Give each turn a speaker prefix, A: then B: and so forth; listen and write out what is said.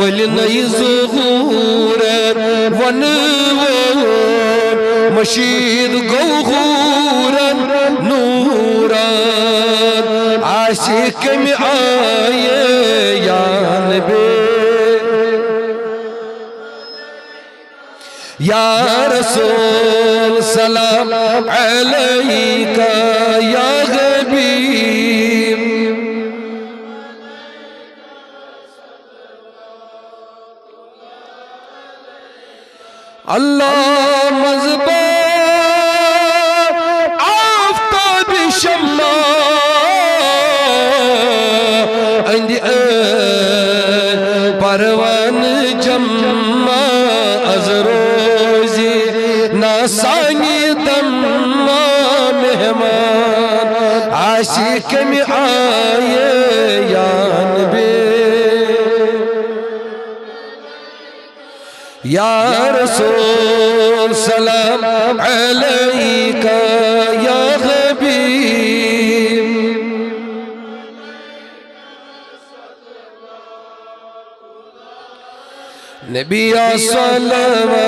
A: वल नई ज़हूर वन मशीद गौहूरन नूरन आशिक में आए यान बे या रसूल सलाम अलैका या हबीब अल्लाह मज़बा आफ़ताब शम्मा अंदी परवान जम्मा अज़रोज़ी नासानी दम्मा मेहमान आशिक में आए यान बे या रसूल सलाम अलैका या हबीब नबी सल्लल्लाहु